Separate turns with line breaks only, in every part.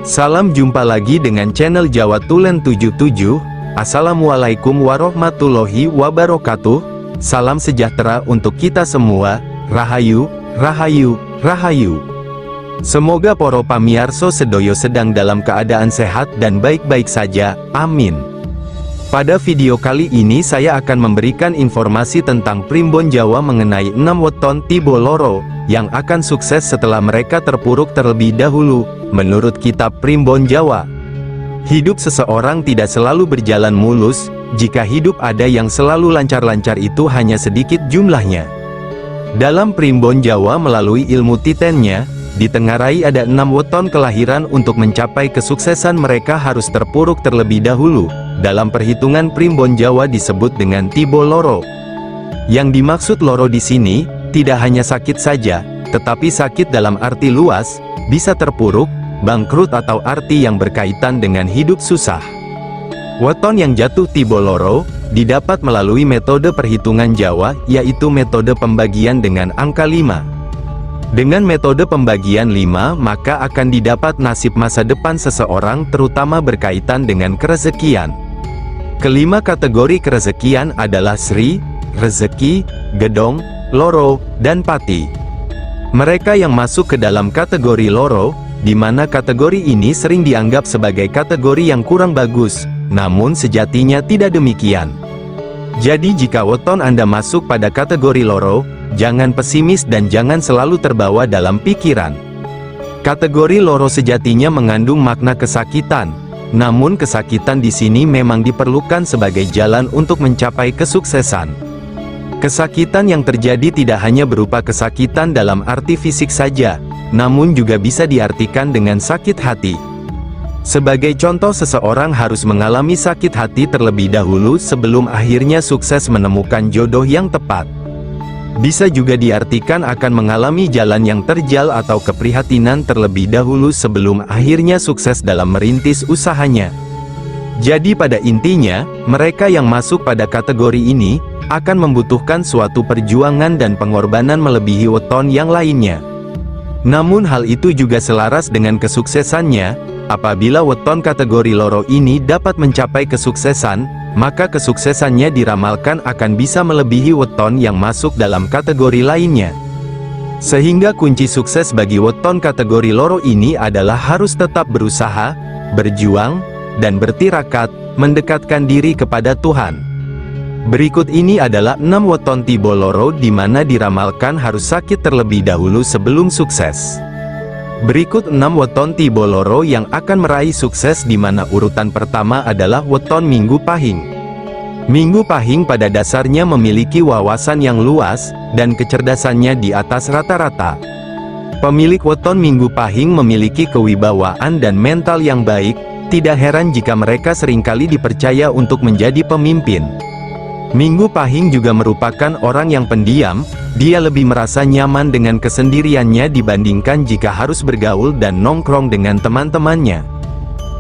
Salam jumpa lagi dengan channel Jawa Tulen 77. Assalamualaikum warahmatullahi wabarakatuh. Salam sejahtera untuk kita semua. Rahayu, rahayu, rahayu. Semoga para pamirsa sedoyo sedang dalam keadaan sehat dan baik-baik saja. Amin. Pada video kali ini saya akan memberikan informasi tentang Primbon Jawa mengenai 6 weton tiba loro yang akan sukses setelah mereka terpuruk terlebih dahulu. Menurut kitab Primbon Jawa, hidup seseorang tidak selalu berjalan mulus. Jika hidup ada yang selalu lancar-lancar, itu hanya sedikit jumlahnya. Dalam Primbon Jawa melalui ilmu titennya, ditengarai ada 6 weton kelahiran untuk mencapai kesuksesan mereka harus terpuruk terlebih dahulu. Dalam perhitungan Primbon Jawa disebut dengan tiba loro. Yang dimaksud loro di sini tidak hanya sakit saja, tetapi sakit dalam arti luas, bisa terpuruk, bangkrut atau arti yang berkaitan dengan hidup susah. Weton yang jatuh tiba loro didapat melalui metode perhitungan Jawa, yaitu metode pembagian dengan angka 5. Dengan metode pembagian 5, maka akan didapat nasib masa depan seseorang, terutama berkaitan dengan kerezekian. Kelima kategori kerezekian adalah Sri, rezeki, Gedong, Loro, dan Pati. Mereka yang masuk ke dalam kategori loro, di mana kategori ini sering dianggap sebagai kategori yang kurang bagus, namun sejatinya tidak demikian. Jadi jika weton Anda masuk pada kategori loro, jangan pesimis dan jangan selalu terbawa dalam pikiran. Kategori loro sejatinya mengandung makna kesakitan, namun kesakitan di sini memang diperlukan sebagai jalan untuk mencapai kesuksesan. Kesakitan yang terjadi tidak hanya berupa kesakitan dalam arti fisik saja, namun juga bisa diartikan dengan sakit hati. Sebagai contoh, seseorang harus mengalami sakit hati terlebih dahulu sebelum akhirnya sukses menemukan jodoh yang tepat. Bisa juga diartikan akan mengalami jalan yang terjal atau keprihatinan terlebih dahulu sebelum akhirnya sukses dalam merintis usahanya. Jadi pada intinya, mereka yang masuk pada kategori ini akan membutuhkan suatu perjuangan dan pengorbanan melebihi weton yang lainnya. Namun hal itu juga selaras dengan kesuksesannya. Apabila weton kategori loro ini dapat mencapai kesuksesan, maka kesuksesannya diramalkan akan bisa melebihi weton yang masuk dalam kategori lainnya. Sehingga kunci sukses bagi weton kategori loro ini adalah harus tetap berusaha, berjuang, dan bertirakat, mendekatkan diri kepada Tuhan. Berikut ini adalah 6 weton tiba loro di mana diramalkan harus sakit terlebih dahulu sebelum sukses. Berikut 6 weton tiba loro yang akan meraih sukses, di mana urutan pertama adalah weton Minggu Pahing. Minggu Pahing pada dasarnya memiliki wawasan yang luas dan kecerdasannya di atas rata-rata. Pemilik weton Minggu Pahing memiliki kewibawaan dan mental yang baik. Tidak heran jika mereka seringkali dipercaya untuk menjadi pemimpin. Minggu Pahing juga merupakan orang yang pendiam. Dia lebih merasa nyaman dengan kesendiriannya dibandingkan jika harus bergaul dan nongkrong dengan teman-temannya.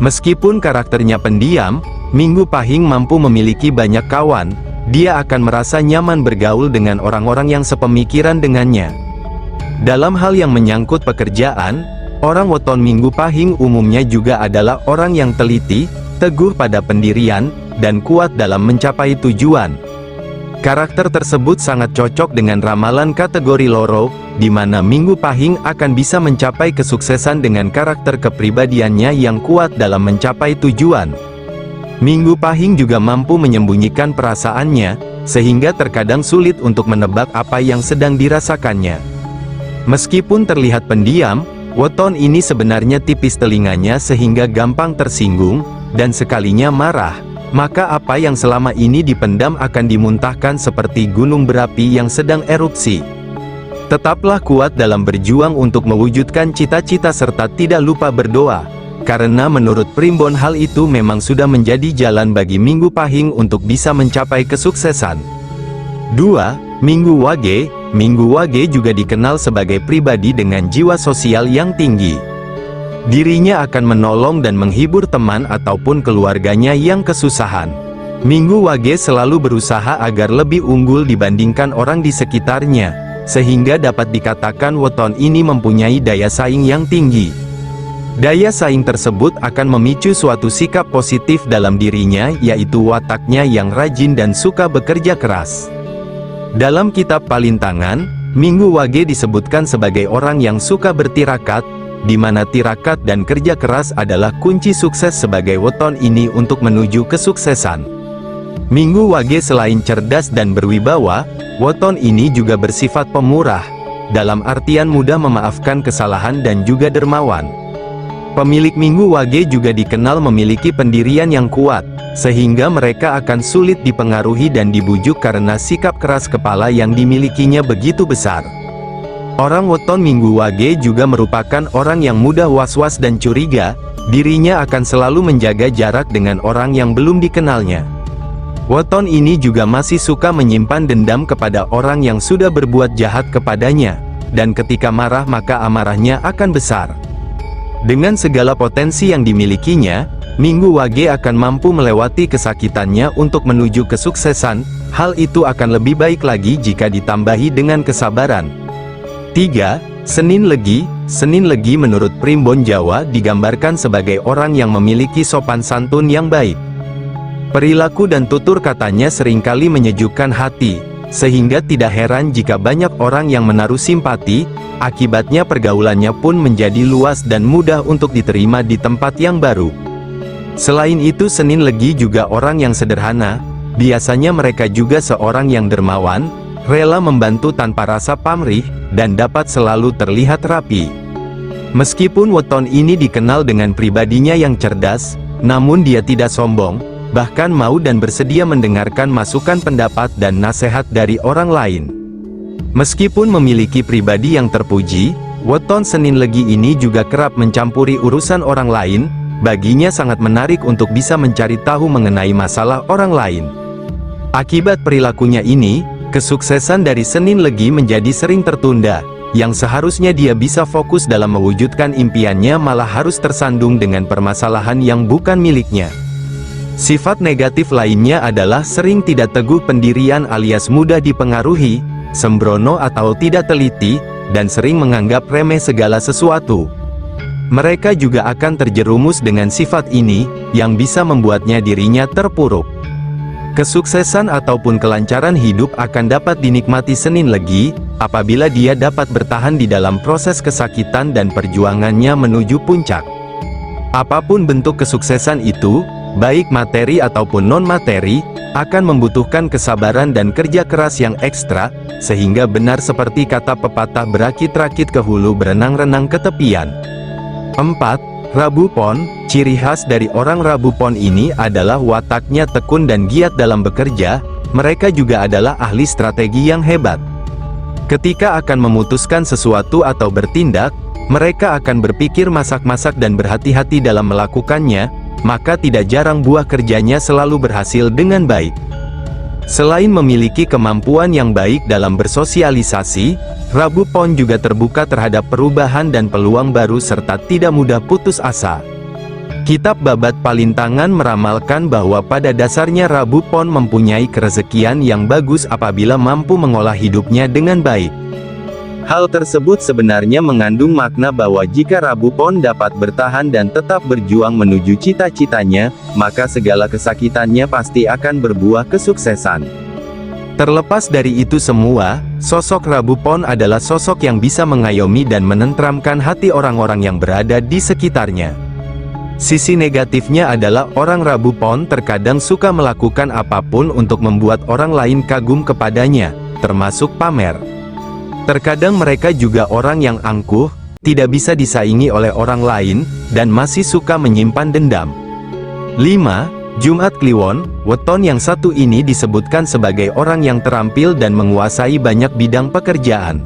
Meskipun karakternya pendiam, Minggu Pahing mampu memiliki banyak kawan. Dia akan merasa nyaman bergaul dengan orang-orang yang sepemikiran dengannya. Dalam hal yang menyangkut pekerjaan, orang weton Minggu Pahing umumnya juga adalah orang yang teliti, teguh pada pendirian, dan kuat dalam mencapai tujuan. Karakter tersebut sangat cocok dengan ramalan kategori loro, di mana Minggu Pahing akan bisa mencapai kesuksesan dengan karakter kepribadiannya yang kuat dalam mencapai tujuan. Minggu Pahing juga mampu menyembunyikan perasaannya, sehingga terkadang sulit untuk menebak apa yang sedang dirasakannya. Meskipun terlihat pendiam, weton ini sebenarnya tipis telinganya sehingga gampang tersinggung, dan sekalinya marah, maka apa yang selama ini dipendam akan dimuntahkan seperti gunung berapi yang sedang erupsi. Tetaplah kuat dalam berjuang untuk mewujudkan cita-cita serta tidak lupa berdoa, karena menurut Primbon hal itu memang sudah menjadi jalan bagi Minggu Pahing untuk bisa mencapai kesuksesan. 2. Minggu Wage. Minggu Wage juga dikenal sebagai pribadi dengan jiwa sosial yang tinggi. Dirinya akan menolong dan menghibur teman ataupun keluarganya yang kesusahan. Minggu Wage selalu berusaha agar lebih unggul dibandingkan orang di sekitarnya, sehingga dapat dikatakan weton ini mempunyai daya saing yang tinggi. Daya saing tersebut akan memicu suatu sikap positif dalam dirinya, yaitu wataknya yang rajin dan suka bekerja keras. Dalam kitab Palintangan, Minggu Wage disebutkan sebagai orang yang suka bertirakat, di mana tirakat dan kerja keras adalah kunci sukses sebagai weton ini untuk menuju kesuksesan. Minggu Wage selain cerdas dan berwibawa, weton ini juga bersifat pemurah, dalam artian mudah memaafkan kesalahan dan juga dermawan. Pemilik Minggu Wage juga dikenal memiliki pendirian yang kuat, sehingga mereka akan sulit dipengaruhi dan dibujuk karena sikap keras kepala yang dimilikinya begitu besar. Orang weton Minggu Wage juga merupakan orang yang mudah was-was dan curiga, dirinya akan selalu menjaga jarak dengan orang yang belum dikenalnya. Weton ini juga masih suka menyimpan dendam kepada orang yang sudah berbuat jahat kepadanya, dan ketika marah maka amarahnya akan besar. Dengan segala potensi yang dimilikinya, Minggu Wage akan mampu melewati kesakitannya untuk menuju kesuksesan. Hal itu akan lebih baik lagi jika ditambahi dengan kesabaran. 3. Senin Legi. Senin Legi menurut Primbon Jawa digambarkan sebagai orang yang memiliki sopan santun yang baik. Perilaku dan tutur katanya seringkali menyejukkan hati, sehingga tidak heran jika banyak orang yang menaruh simpati. Akibatnya pergaulannya pun menjadi luas dan mudah untuk diterima di tempat yang baru. Selain itu Senin Legi juga orang yang sederhana, biasanya mereka juga seorang yang dermawan, rela membantu tanpa rasa pamrih, dan dapat selalu terlihat rapi. Meskipun weton ini dikenal dengan pribadinya yang cerdas, namun dia tidak sombong, bahkan mau dan bersedia mendengarkan masukan pendapat dan nasihat dari orang lain. Meskipun memiliki pribadi yang terpuji, weton Senin Legi ini juga kerap mencampuri urusan orang lain. Baginya sangat menarik untuk bisa mencari tahu mengenai masalah orang lain. Akibat perilakunya ini, kesuksesan dari Senin Legi menjadi sering tertunda, yang seharusnya dia bisa fokus dalam mewujudkan impiannya malah harus tersandung dengan permasalahan yang bukan miliknya. Sifat negatif lainnya adalah sering tidak teguh pendirian alias mudah dipengaruhi, sembrono atau tidak teliti, dan sering menganggap remeh segala sesuatu. Mereka juga akan terjerumus dengan sifat ini, yang bisa membuatnya dirinya terpuruk. Kesuksesan ataupun kelancaran hidup akan dapat dinikmati Senin Legi, apabila dia dapat bertahan di dalam proses kesakitan dan perjuangannya menuju puncak. Apapun bentuk kesuksesan itu, baik materi ataupun non-materi, akan membutuhkan kesabaran dan kerja keras yang ekstra, sehingga benar seperti kata pepatah berakit-rakit ke hulu berenang-renang ke tepian. 4. Rabu Pon. Ciri khas dari orang Rabu Pon ini adalah wataknya tekun dan giat dalam bekerja. Mereka juga adalah ahli strategi yang hebat. Ketika akan memutuskan sesuatu atau bertindak, mereka akan berpikir masak-masak dan berhati-hati dalam melakukannya, maka tidak jarang buah kerjanya selalu berhasil dengan baik. Selain memiliki kemampuan yang baik dalam bersosialisasi, Rabu Pon juga terbuka terhadap perubahan dan peluang baru serta tidak mudah putus asa. Kitab Babat Palintangan meramalkan bahwa pada dasarnya Rabu Pon mempunyai kerezekian yang bagus apabila mampu mengolah hidupnya dengan baik. Hal tersebut sebenarnya mengandung makna bahwa jika Rabu Pon dapat bertahan dan tetap berjuang menuju cita-citanya, maka segala kesakitannya pasti akan berbuah kesuksesan. Terlepas dari itu semua, sosok Rabu Pon adalah sosok yang bisa mengayomi dan menenteramkan hati orang-orang yang berada di sekitarnya. Sisi negatifnya adalah orang Rabu Pon terkadang suka melakukan apapun untuk membuat orang lain kagum kepadanya, termasuk pamer. Terkadang mereka juga orang yang angkuh, tidak bisa disaingi oleh orang lain, dan masih suka menyimpan dendam. 5. Jumat Kliwon. Weton yang satu ini disebutkan sebagai orang yang terampil dan menguasai banyak bidang pekerjaan.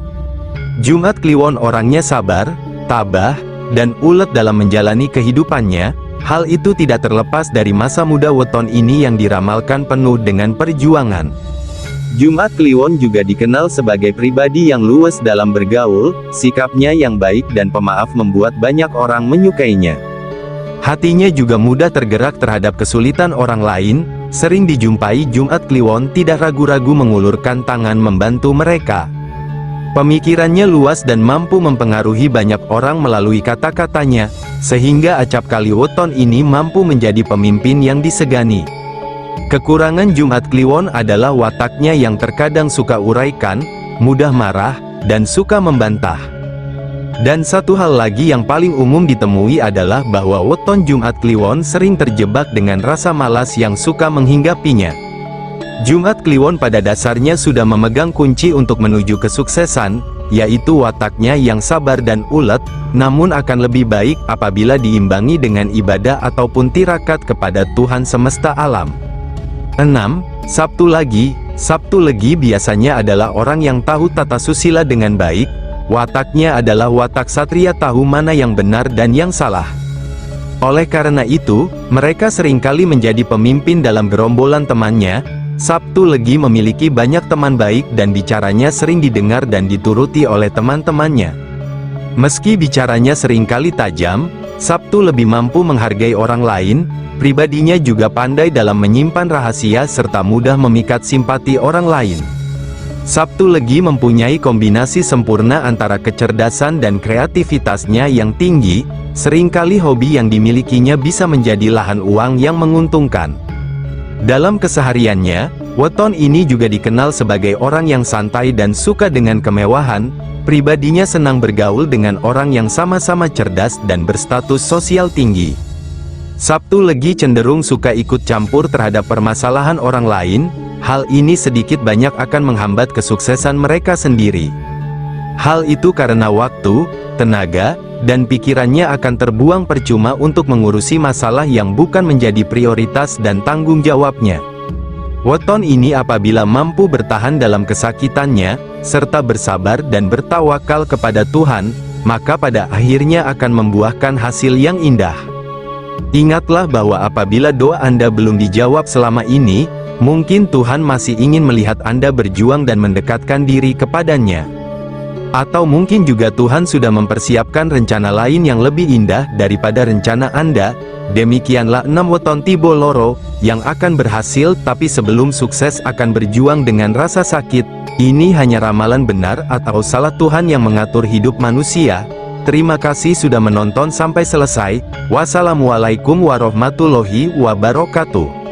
Jumat Kliwon orangnya sabar, tabah, dan ulet dalam menjalani kehidupannya. Hal itu tidak terlepas dari masa muda weton ini yang diramalkan penuh dengan perjuangan. Jumat Kliwon juga dikenal sebagai pribadi yang luwes dalam bergaul, sikapnya yang baik dan pemaaf membuat banyak orang menyukainya. Hatinya juga mudah tergerak terhadap kesulitan orang lain, sering dijumpai Jumat Kliwon tidak ragu-ragu mengulurkan tangan membantu mereka. Pemikirannya luas dan mampu mempengaruhi banyak orang melalui kata-katanya, sehingga acap kali weton ini mampu menjadi pemimpin yang disegani. Kekurangan Jumat Kliwon adalah wataknya yang terkadang suka uraikan, mudah marah, dan suka membantah. Dan satu hal lagi yang paling umum ditemui adalah bahwa weton Jumat Kliwon sering terjebak dengan rasa malas yang suka menghinggapinya. Jumat Kliwon pada dasarnya sudah memegang kunci untuk menuju kesuksesan, yaitu wataknya yang sabar dan ulet, namun akan lebih baik apabila diimbangi dengan ibadah ataupun tirakat kepada Tuhan semesta alam. 6. Sabtu Legi. Sabtu Legi biasanya adalah orang yang tahu tata susila dengan baik. Wataknya adalah watak satria tahu mana yang benar dan yang salah. Oleh karena itu, mereka seringkali menjadi pemimpin dalam gerombolan temannya. Sabtu Legi memiliki banyak teman baik dan bicaranya sering didengar dan dituruti oleh teman-temannya. Meski bicaranya seringkali tajam, Sabtu lebih mampu menghargai orang lain. Pribadinya juga pandai dalam menyimpan rahasia serta mudah memikat simpati orang lain. Sabtu Legi mempunyai kombinasi sempurna antara kecerdasan dan kreativitasnya yang tinggi. Seringkali hobi yang dimilikinya bisa menjadi lahan uang yang menguntungkan. Dalam kesehariannya, weton ini juga dikenal sebagai orang yang santai dan suka dengan kemewahan. Pribadinya senang bergaul dengan orang yang sama-sama cerdas dan berstatus sosial tinggi. Sabtu Legi cenderung suka ikut campur terhadap permasalahan orang lain. Hal ini sedikit banyak akan menghambat kesuksesan mereka sendiri. Hal itu karena waktu, tenaga, dan pikirannya akan terbuang percuma untuk mengurusi masalah yang bukan menjadi prioritas dan tanggung jawabnya. Weton ini apabila mampu bertahan dalam kesakitannya, serta bersabar dan bertawakal kepada Tuhan, maka pada akhirnya akan membuahkan hasil yang indah. Ingatlah bahwa apabila doa Anda belum dijawab selama ini, mungkin Tuhan masih ingin melihat Anda berjuang dan mendekatkan diri kepadanya. Atau mungkin juga Tuhan sudah mempersiapkan rencana lain yang lebih indah daripada rencana Anda. Demikianlah 6 weton tibo loro, yang akan berhasil tapi sebelum sukses akan berjuang dengan rasa sakit. Ini hanya ramalan benar atau salah Tuhan yang mengatur hidup manusia. Terima kasih sudah menonton sampai selesai. Wassalamualaikum warahmatullahi wabarakatuh.